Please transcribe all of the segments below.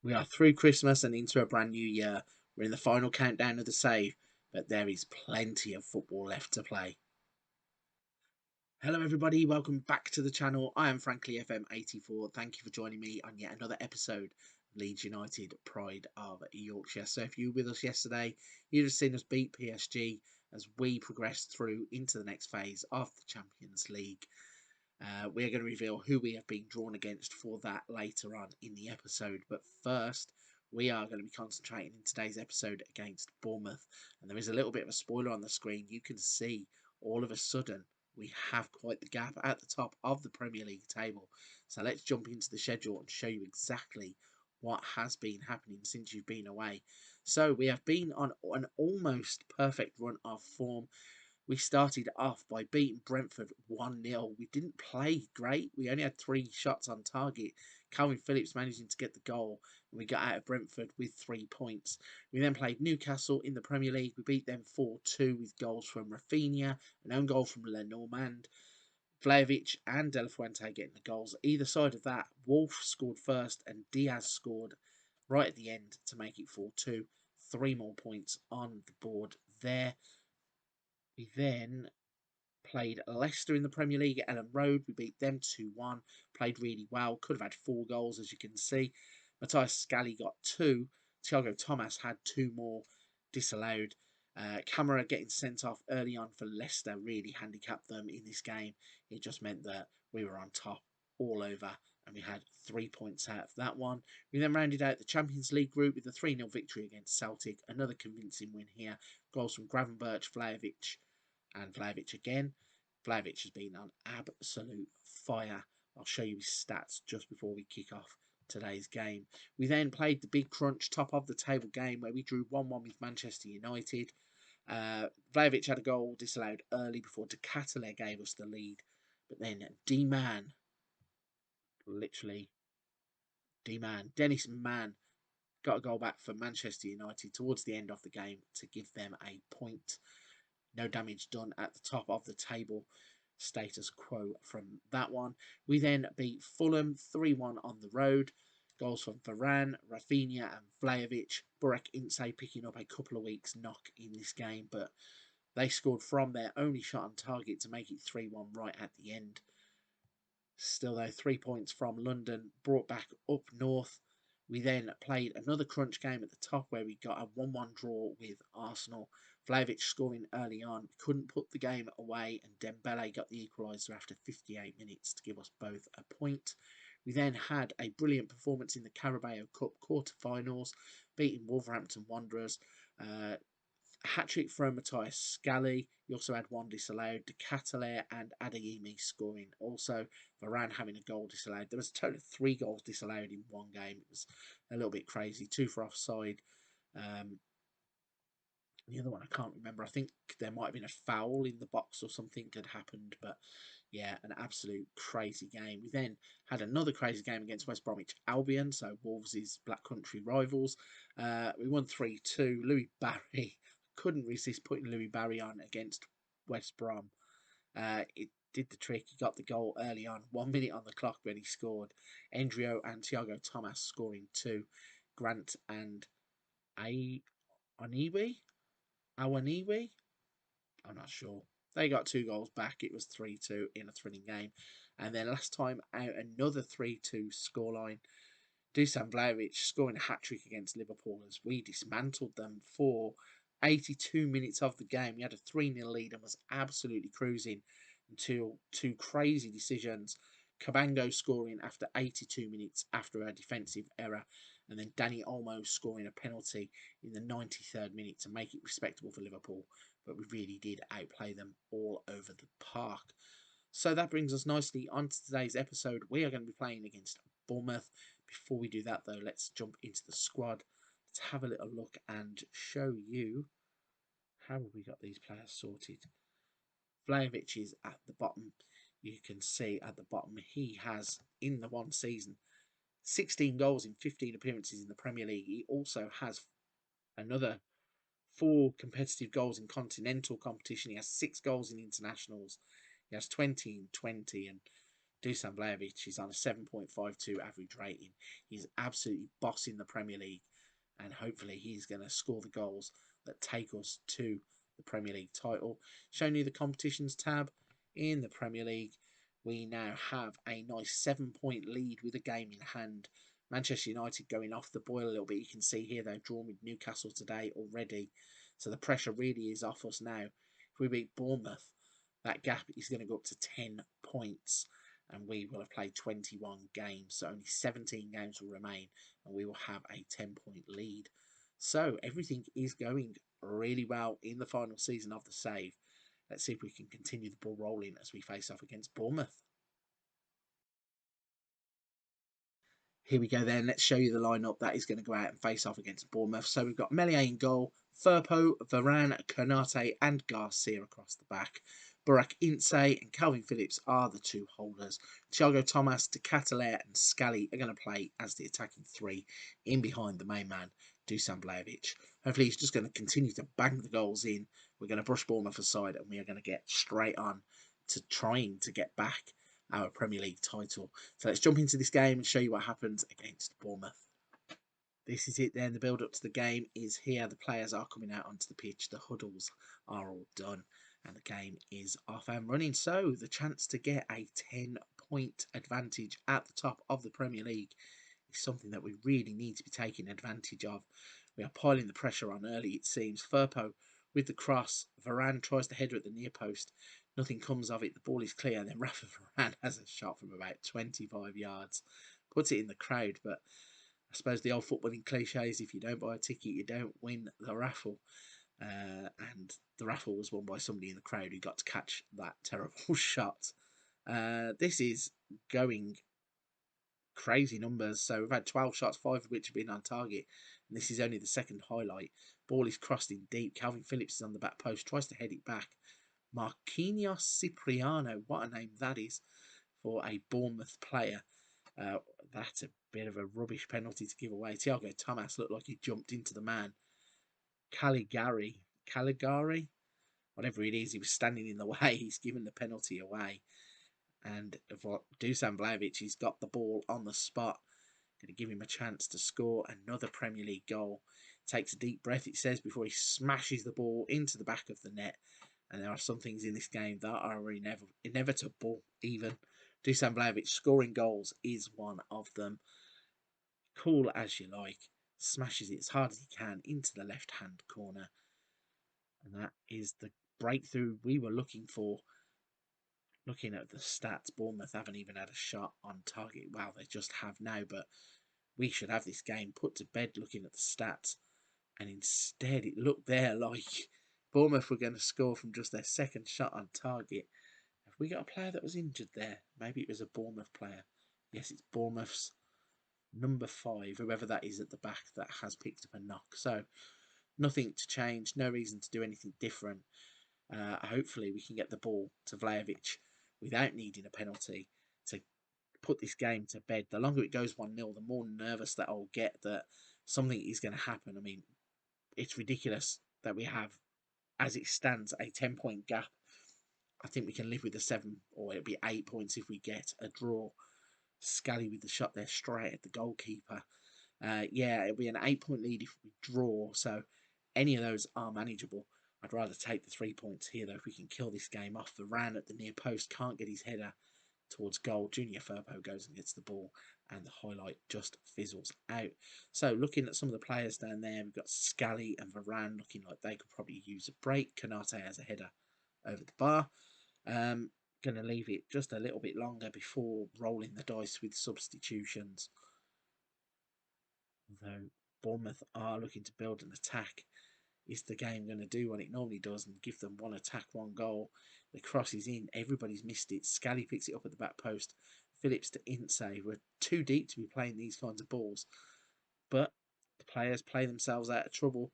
We are through Christmas and into a brand new year. We're in the final countdown of the save, but there is plenty of football left to play. Hello everybody, welcome back to the channel. I am Frankly FM84. Thank you for joining me on yet another episode of Leeds United Pride of Yorkshire. So if you were with us yesterday, you'd have seen us beat PSG as we progress through into the next phase of the Champions League. We are going to reveal who we have been drawn against for that later on in the episode. But first, we are going to be concentrating in today's episode against Bournemouth. And there is a little bit of a spoiler on the screen. You can see all of a sudden we have quite the gap at the top of the Premier League table. So let's jump into the schedule and show you exactly what has been happening since you've been away. So we have been on an almost perfect run of form. We started off by beating Brentford 1-0. We didn't play great. We only had 3 shots on target. Calvin Phillips managing to get the goal. And we got out of Brentford with 3 points. We then played Newcastle in the Premier League. We beat them 4-2 with goals from Rafinha, an own goal from Lenormand, Vlahovic and De La Fuente getting the goals. Either side of that, Wolf scored first and Diaz scored right at the end to make it 4-2. 3 more points on the board there. We then played Leicester in the Premier League at Ellen Road. We beat them 2-1. Played really well. Could have had 4 goals, as you can see. Matthias Scally got 2. Thiago Thomas had 2 more disallowed. Camara getting sent off early on for Leicester really handicapped them in this game. It just meant that we were on top all over and we had 3 points out of that one. We then rounded out the Champions League group with a 3-0 victory against Celtic. Another convincing win here. Goals from Gravenberch, Vlahovic and Vlahovic again. Vlahovic has been on absolute fire. I'll show you his stats just before we kick off today's game. We then played the big crunch top of the table game where we drew 1-1 with Manchester United. Vlahovic had a goal disallowed early before De Ketelaere gave us the lead. But then D-Man, literally D-Man, Dennis Mann, got a goal back for Manchester United towards the end of the game to give them a point. No damage done at the top of the table. Status quo from that one. We then beat Fulham 3-1 on the road. Goals from Varane, Rafinha and Vlahovic. Burak Ince picking up a couple of weeks knock in this game, but they scored from their only shot on target to make it 3-1 right at the end. Still though, 3 points from London brought back up north. We then played another crunch game at the top where we got a 1-1 draw with Arsenal. Vlahovic scoring early on. Couldn't put the game away and Dembele got the equaliser after 58 minutes to give us both a point. We then had a brilliant performance in the Carabao Cup quarter-finals, beating Wolverhampton Wanderers. Hat-trick from Matthias Scally. He also had 1 disallowed. De Ketelaere and Adeyemi scoring. Also, Varane having a goal disallowed. There was a total of 3 goals disallowed in one game. It was a little bit crazy. 2 for offside. The other one I can't remember. I think there might have been a foul in the box or something had happened. But yeah, an absolute crazy game. We then had another crazy game against West Bromwich Albion. So Wolves' Black Country rivals. We won 3-2. Louis Barry. Couldn't resist putting Louis Barry on against West Brom. It did the trick. He got the goal early on. 1 minute on the clock when he scored. Endrio and Thiago Thomas scoring 2. Grant and Awaniwi? I'm not sure. They got 2 goals back. It was 3-2 in a thrilling game. And then last time out, another 3-2 scoreline. Dusan Vlahovic scoring a hat-trick against Liverpool as we dismantled them for 82 minutes of the game. We had a 3-0 lead and was absolutely cruising until 2 crazy decisions. Cabango scoring after 82 minutes after a defensive error, and then Danny Olmo scoring a penalty in the 93rd minute to make it respectable for Liverpool. But we really did outplay them all over the park. So that brings us nicely on to today's episode. We are going to be playing against Bournemouth. Before we do that, though, let's jump into the squad. Let's have a little look and show you how we got these players sorted. Vlahovic is at the bottom. You can see at the bottom he has, in the one season, 16 goals in 15 appearances in the Premier League. He also has another 4 competitive goals in continental competition. He has 6 goals in internationals. He has 20 in 20 and Dusan Vlahovic is on a 7.52 average rating. He's absolutely bossing the Premier League, and hopefully he's going to score the goals that take us to the Premier League title. Showing you the competitions tab in the Premier League, we now have a nice 7-point lead with a game in hand. Manchester United going off the boil a little bit. You can see here they've drawn with Newcastle today already, so the pressure really is off us now. If we beat Bournemouth, that gap is going to go up to 10 points, and we will have played 21 games, so only 17 games will remain, and we will have a 10-point lead. So everything is going really well in the final season of the save. Let's see if we can continue the ball rolling as we face off against Bournemouth. Here we go then. Let's show you the lineup that is going to go out and face off against Bournemouth. So we've got Meslier in goal, Firpo, Varane, Konate and Garcia across the back. Burak Ince and Calvin Phillips are the two holders. Thiago Thomas, De Ketelaere and Scally are going to play as the attacking three in behind the main man, Dusan Vlahovic. Hopefully he's just going to continue to bang the goals in. We're going to brush Bournemouth aside and we are going to get straight on to trying to get back our Premier League title. So let's jump into this game and show you what happens against Bournemouth. This is it then. The build up to the game is here. The players are coming out onto the pitch. The huddles are all done and the game is off and running. So the chance to get a 10-point advantage at the top of the Premier League is something that we really need to be taking advantage of. We are piling the pressure on early, it seems. Firpo with the cross. Varane tries to header at the near post. Nothing comes of it. The ball is clear. And then Rafa Varane has a shot from about 25 yards. Puts it in the crowd. But I suppose the old footballing cliche is if you don't buy a ticket, you don't win the raffle. And the raffle was won by somebody in the crowd who got to catch that terrible shot. This is going crazy numbers. So we've had 12 shots, 5 of which have been on target. And this is only the second highlight. Ball is crossed in deep. Calvin Phillips is on the back post. Tries to head it back. Marquinhos Cipriano, what a name that is for a Bournemouth player. That's a bit of a rubbish penalty to give away. Thiago Thomas looked like he jumped into the man. Caligari, whatever it is, he was standing in the way. He's given the penalty away. And Dusan Vlahovic, he's got the ball on the spot. Going to give him a chance to score another Premier League goal. Takes a deep breath, it says, before he smashes the ball into the back of the net. And there are some things in this game that are inevitable, even. Dusan Vlahovic scoring goals is one of them. Cool as you like. Smashes it as hard as he can into the left-hand corner. And that is the breakthrough we were looking for. Looking at the stats, Bournemouth haven't even had a shot on target. Well, they just have now, but we should have this game put to bed looking at the stats. And instead, it looked there like Bournemouth were going to score from just their second shot on target. Have we got a player that was injured there? Maybe it was a Bournemouth player. Yes, it's Bournemouth's number 5, whoever that is at the back, that has picked up a knock. So, nothing to change, no reason to do anything different. Hopefully, we can get the ball to Vlahovic without needing a penalty to put this game to bed. The longer it goes 1-0, the more nervous that I'll get that something is going to happen. I mean, it's ridiculous that we have, as it stands, a 10-point gap. I think we can live with the 7, or it'll be 8 points if we get a draw. Scally with the shot there straight at the goalkeeper. Yeah, it'll be an 8-point lead if we draw, so any of those are manageable. I'd rather take the 3 points here, though, if we can kill this game off. Varane at the near post can't get his header towards goal. Junior Firpo goes and gets the ball, and the highlight just fizzles out. So looking at some of the players down there, we've got Scally and Varane looking like they could probably use a break. Konate has a header over the bar. Going to leave it just a little bit longer before rolling the dice with substitutions. Although Bournemouth are looking to build an attack, is the game going to do what it normally does and give them one attack, one goal? The cross is in. Everybody's missed it. Scally picks it up at the back post. Phillips to Ince. We're too deep to be playing these kinds of balls. But the players play themselves out of trouble.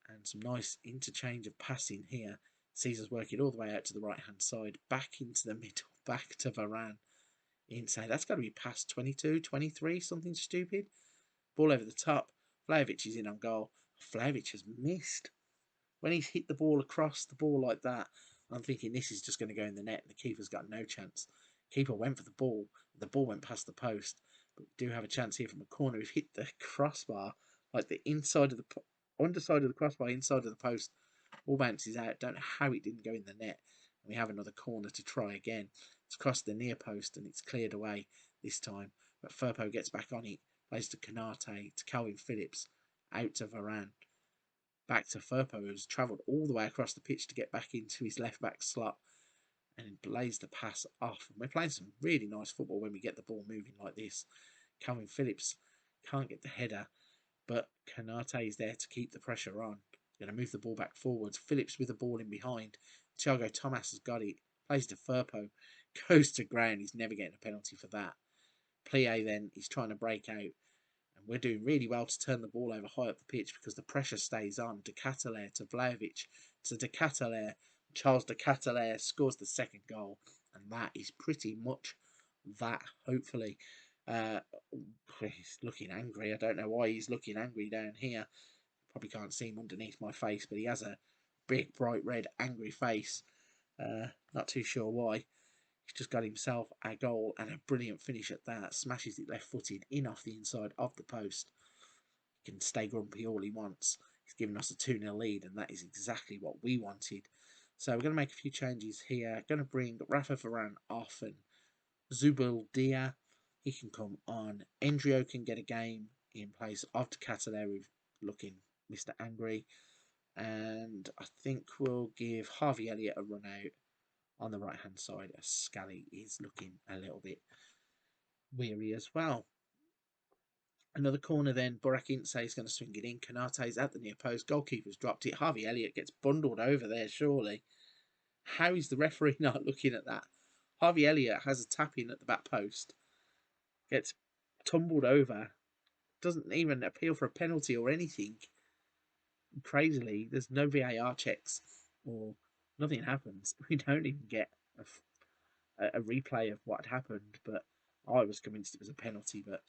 And some nice interchange of passing here. Caesar's working all the way out to the right-hand side. Back into the middle. Back to Varane. Ince. That's got to be past 22, 23. Something stupid. Ball over the top. Vlahovic is in on goal. Vlahovic has missed. When he's hit the ball across the ball like that, I'm thinking this is just going to go in the net. The keeper's got no chance. Keeper went for the ball. The ball went past the post. But we do have a chance here from a corner. We've hit the crossbar, like the inside of the underside of the crossbar, inside of the post. Ball bounces out. Don't know how it didn't go in the net. And we have another corner to try again. It's crossed the near post and it's cleared away this time. But Firpo gets back on it. Plays to Canate, to Calvin Phillips, out to Varane. Back to Firpo, who's travelled all the way across the pitch to get back into his left back slot and plays the pass off. And we're playing some really nice football when we get the ball moving like this. Calvin Phillips can't get the header, but Canate is there to keep the pressure on. Going to move the ball back forwards. Phillips with the ball in behind. Thiago Thomas has got it. Plays to Firpo. Goes to ground. He's never getting a penalty for that. Plie then is trying to break out. And we're doing really well to turn the ball over high up the pitch because the pressure stays on. De Ketelaere to Vlahovic to De Ketelaere. Charles De Ketelaere scores the second goal. And that is pretty much that, hopefully. He's looking angry. I don't know why he's looking angry down here. Probably can't see him underneath my face, but he has a big, bright red, angry face. Not too sure why. He's just got himself a goal and a brilliant finish at that. Smashes it left-footed in off the inside of the post. He can stay grumpy all he wants. He's given us a 2-0 lead, and that is exactly what we wanted. So we're going to make a few changes here. Going to bring Rafa Varane off and Zubeldia. He can come on. Endrio can get a game in place of De Ketelaere, looking Mr. Angry. And I think we'll give Harvey Elliott a run out on the right hand side as Scally is looking a little bit weary as well. Another corner then. Burak Ince is going to swing it in. Kanate's at the near post. Goalkeeper's dropped it. Harvey Elliott gets bundled over there, surely. How is the referee not looking at that? Harvey Elliott has a tap in at the back post. Gets tumbled over. Doesn't even appeal for a penalty or anything. Crazily, there's no VAR checks or nothing happens. We don't even get a replay of what happened, but I was convinced it was a penalty. But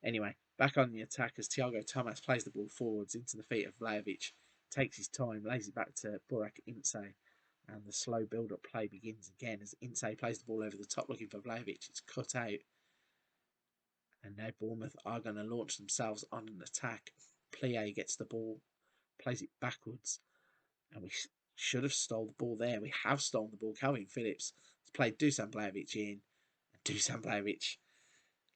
anyway, back on the attack as Thiago Thomas plays the ball forwards into the feet of Vlahovic, takes his time, lays it back to Burak Ince, and the slow build-up play begins again as Ince plays the ball over the top looking for Vlahovic. It's cut out. And now Bournemouth are going to launch themselves on an attack. Plie gets the ball, plays it backwards, and we should have stole the ball there. We have stolen the ball. Calvin Phillips has played Dusan Vlahovic in. And Dusan Vlahovic,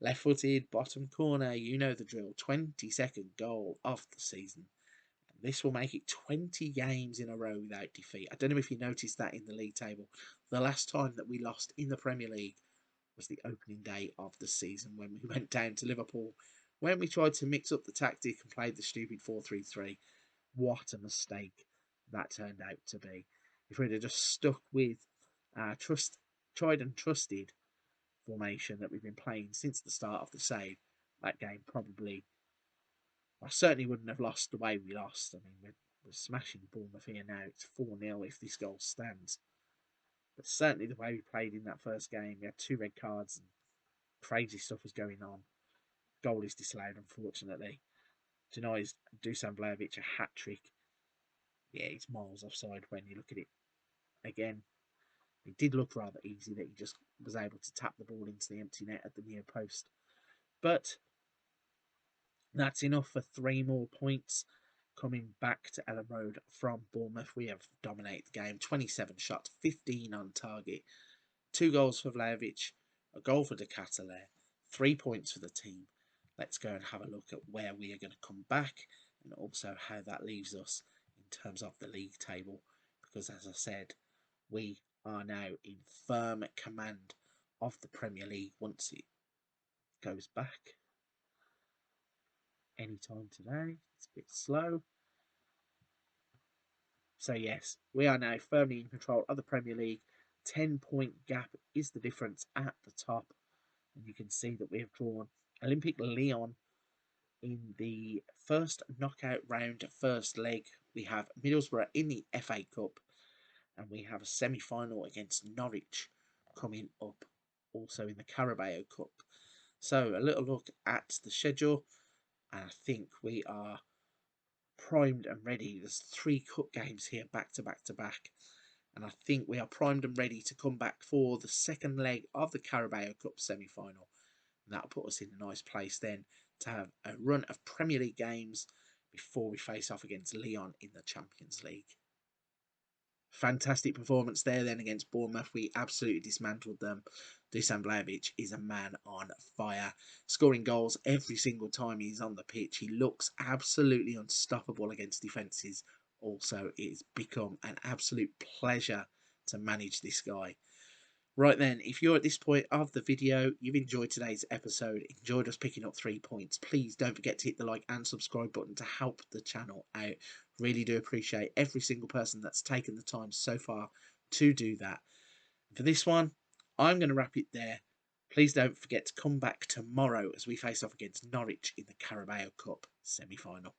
left-footed, bottom corner, you know the drill. 22nd goal of the season. And this will make it 20 games in a row without defeat. I don't know if you noticed that in the league table. The last time that we lost in the Premier League was the opening day of the season when we went down to Liverpool, when we tried to mix up the tactic and played the stupid 4-3-3. What a mistake that turned out to be. If we'd have just stuck with our tried and trusted formation that we've been playing since the start of the save, that game probably, I certainly wouldn't have lost the way we lost. I mean, we're smashing Bournemouth here now. It's 4-0 if this goal stands. But certainly the way we played in that first game, we had 2 red cards and crazy stuff was going on. Goal is disallowed, unfortunately. Denies Dusan Vlahovic a hat-trick. Yeah, it's miles offside when you look at it again. It did look rather easy that he just was able to tap the ball into the empty net at the near post. But that's enough for 3 more points coming back to Ellen Road from Bournemouth. We have dominated the game. 27 shots, 15 on target. 2 goals for Vlahovic, a goal for De Ketelaere, 3 points for the team. Let's go and have a look at where we are going to come back and also how that leaves us in terms of the league table. Because as I said, we are now in firm command of the Premier League once it goes back. Anytime today. It's a bit slow. So yes, we are now firmly in control of the Premier League. 10-point gap is the difference at the top. And you can see that we have drawn Olympique Lyon in the first knockout round, first leg. We have Middlesbrough in the FA Cup. And we have a semi-final against Norwich coming up also in the Carabao Cup. So a little look at the schedule. And I think we are primed and ready. There's 3 cup games here back to back to back. And I think we are primed and ready to come back for the second leg of the Carabao Cup semi-final. And that'll put us in a nice place then to have a run of Premier League games before we face off against Lyon in the Champions League. Fantastic performance there then against Bournemouth. We absolutely dismantled them. Dusan Vlahovic is a man on fire, scoring goals every single time he's on the pitch. He looks absolutely unstoppable against defences. Also, it's become an absolute pleasure to manage this guy. Right then, if you're at this point of the video, you've enjoyed today's episode, enjoyed us picking up 3 points, please don't forget to hit the like and subscribe button to help the channel out. Really do appreciate every single person that's taken the time so far to do that. For this one, I'm going to wrap it there. Please don't forget to come back tomorrow as we face off against Norwich in the Carabao Cup semi-final.